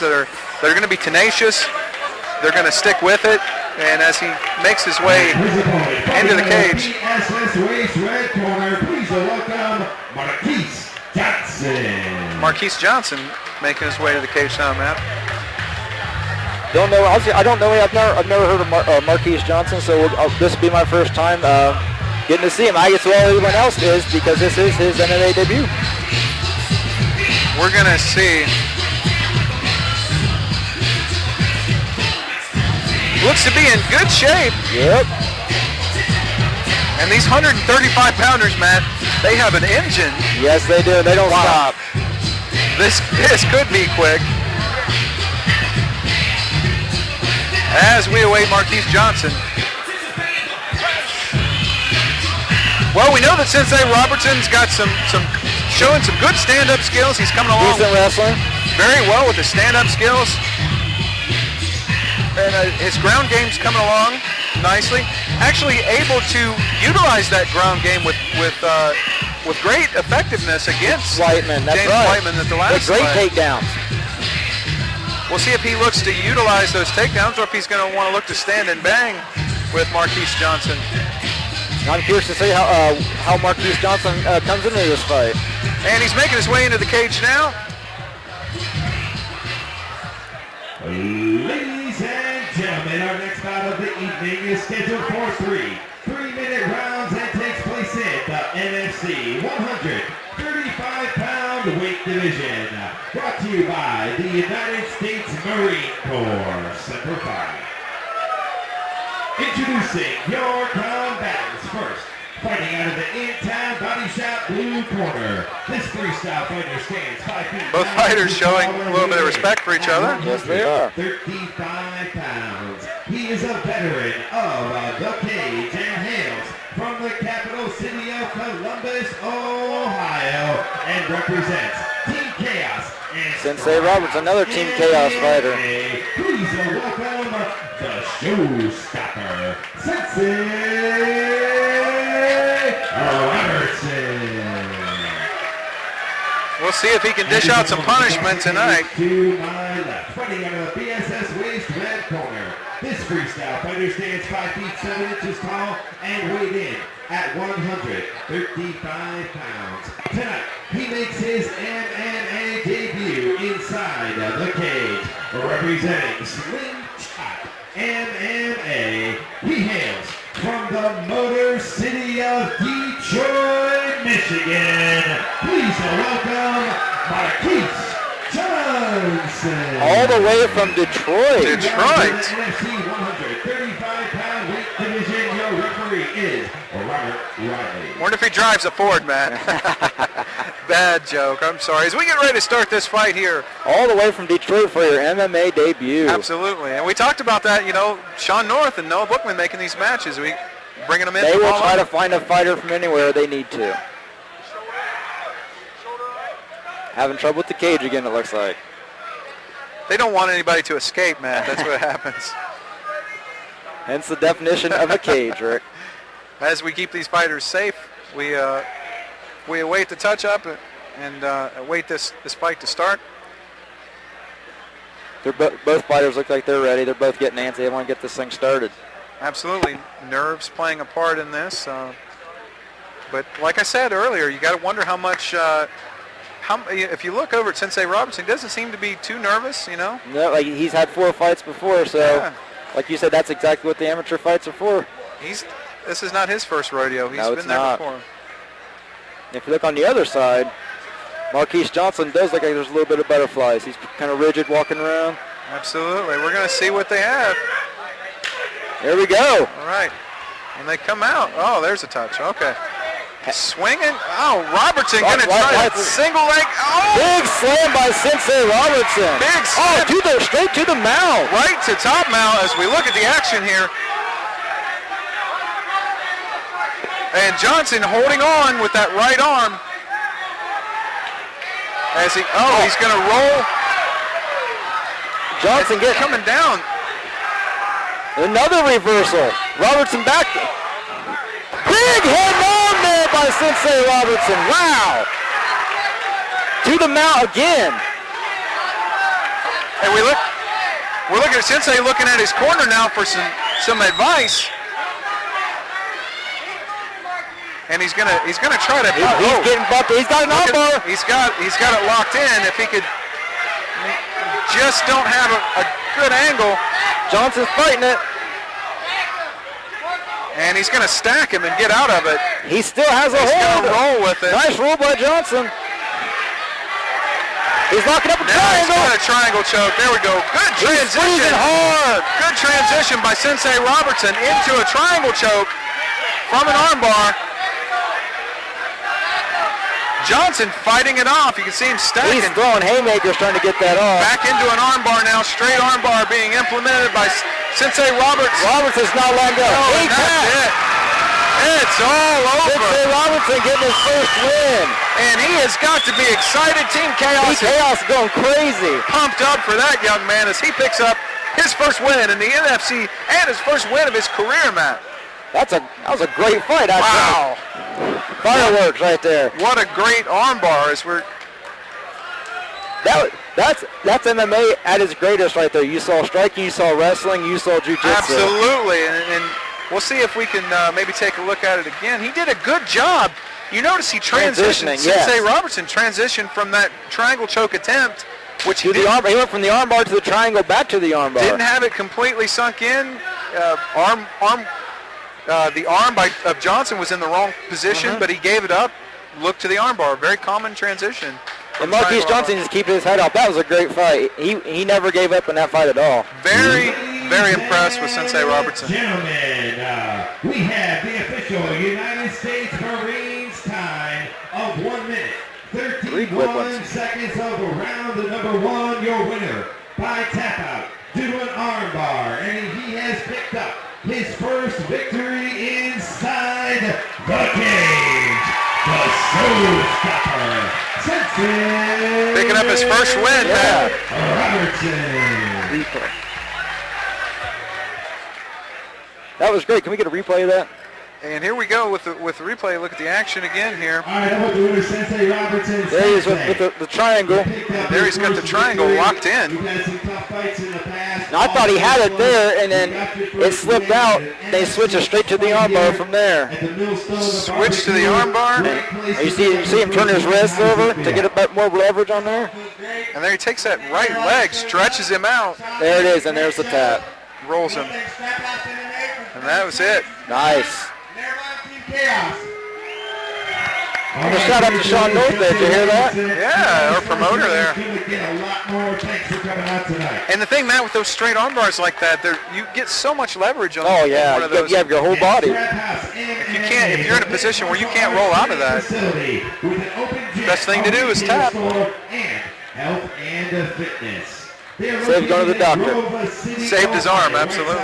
that are going to be tenacious. They're going to stick with it. And as he makes his way into the cage, Marquise Johnson making his way to the cage now, Matt. Don't know. I don't know. I've never heard of Marquise Johnson, so this will be my first time getting to see him. I guess well everyone else is because this is his MMA debut. We're gonna see. Looks to be in good shape. Yep. And these 135-pounders, Matt, they have an engine. Yes, they do. They don't stop. This could be quick. As we await Marquise Johnson. Well, we know that Sensei Robertson's got showing some good stand-up skills. He's coming along. Decent wrestling. Very well with his stand-up skills. And his ground game's coming along nicely. Actually able to utilize that ground game with great effectiveness against Whiteman. That's James right. Whiteman at the last great fight. takedowns. We'll see if he looks to utilize those takedowns or if he's going to want to look to stand and bang with Marquise Johnson. I'm curious to see how Marquise Johnson comes into this fight. And he's making his way into the cage now. Ladies and gentlemen, our next bout of the evening is scheduled for three-minute rounds and takes place in the NFC 135-pound weight division. Brought to you by the United States Marine Corps. Semper Fi. Introducing your combatants first. Fighting out of the in-town body shop blue corner. This freestyle fighter stands 5 feet. Both fighters showing a little bit of respect for each other. Yes, they are. 35 pounds. He is a veteran of the cage and hails from the capital city of Columbus, Ohio, and represents Team Chaos. And Sensei Robertson, another Team Chaos fighter. Please welcome the showstopper, Sensei Robertson. We'll see if he can dish out some punishment tonight. To my left, fighting out of the BSS waist red corner. This freestyle fighter stands 5 feet 7 inches tall and weighed in at 135 pounds. Tonight, he makes his MMA debut inside the cage, representing Slingshot MMA. He hails from the Motor City of Detroit, Michigan. Please welcome Marquise Johnson. All the way from Detroit. Detroit. NFC 135-pound weight division, your referee is Robert Riley. Wonder if he drives a Ford, Matt. Bad joke. I'm sorry. As we get ready to start this fight here. All the way from Detroit for your MMA debut. Absolutely. And we talked about that, Sean North and Noah Bookman making these matches. We bringing them in. They will try to find a fighter from anywhere they need to. Having trouble with the cage again, it looks like. They don't want anybody to escape, Matt. That's what happens. Hence the definition of a cage, Rick. As we keep these fighters safe, we await the touch-up and await this fight to start. They're both fighters look like they're ready. They're both getting antsy. They want to get this thing started. Absolutely. Nerves playing a part in this. But like I said earlier, you got to wonder how much... if you look over at Sensei Robertson, he doesn't seem to be too nervous, No, like he's had 4 fights before, so yeah. Like you said, that's exactly what the amateur fights are for. This is not his first rodeo. He's been there before. If you look on the other side, Marquise Johnson does look like there's a little bit of butterflies. He's kind of rigid walking around. Absolutely. We're going to see what they have. Here we go. All right. When they come out, oh, there's a touch. Okay. Swinging. Oh, Robertson going to try that single leg. Oh! Big slam by Sensei Robertson. Big slam. Oh, straight to the mouth. Right to top mount as we look at the action here. And Johnson holding on with that right arm. As he's going to roll. Johnson coming down. Another reversal. Robertson back. Big head on there by Sensei Robertson. Wow. To the mount again. And we're looking at Sensei looking at his corner now for some advice. And he's gonna try to. He's getting bumped. He's got an armbar. He's got it locked in. If he could just don't have a good angle. Johnson's fighting it. And he's going to stack him and get out of it. He still has a He's hold. going to roll with it. Nice roll by Johnson. He's locking up a now triangle. He's got a triangle choke. There we go. Good transition. He's squeezing hard. Good transition by Sensei Robertson into a triangle choke from an armbar. Johnson fighting it off. You can see him stacking. He's throwing haymakers trying to get that off. Back into an armbar now. Straight armbar being implemented by Sensei Robertson. Robertson's not letting go. Oh, He that's tapped. it. It's all over. Sensei Robertson getting his first win. And he has got to be excited. Team Chaos is Chaos going crazy. pumped up for that young man as he picks up his first win in the NFC and his first win of his career, Matt. That was a great fight. Wow. Fireworks right there. What a great armbar as we're... That's MMA at its greatest right there. You saw striking, you saw wrestling, you saw jiu-jitsu. Absolutely. And we'll see if we can maybe take a look at it again. He did a good job. You notice he transitioned. Sensei Robertson transitioned from that triangle choke attempt, which he went from the armbar to the triangle back to the armbar. Didn't have it completely sunk in. The arm of Johnson was in the wrong position, but he gave it up, looked to the armbar. Very common transition. And Marquise Johnson just keep his head up. That was a great fight. He never gave up in that fight at all. Very, very impressed with Sensei Robertson. Gentlemen, we have the official United States Marines time of 1 minute, 31 seconds of round number 1. Your winner by tap out due to an armbar, and he has picked up his first victory inside the cage. The Showstopper, Sensei. Picking up his first win, man. Robertson. That was great. Can we get a replay of that? And here we go with the replay. Look at the action again here. All right, how about the winner, Sensei Robertson? There he is with the triangle. There he's got the triangle locked in. Now, I thought he had it there, and then it slipped out. They switched it straight to the armbar from there. Switch to the armbar. You see him turn his wrist over to get a bit more leverage on there? And there he takes that right leg, stretches him out. There it is, and there's the tap. Rolls him. And that was it. Nice. And a shout out to Sean North there. Did you hear that? Yeah, our promoter there. And the thing, Matt, with those straight arm bars like that, you get so much leverage on one of those. You have your whole body. If you're in a position where you can't roll out of that, the best thing to do is tap. Health and fitness. Saved going to the doctor. Saved his arm, absolutely.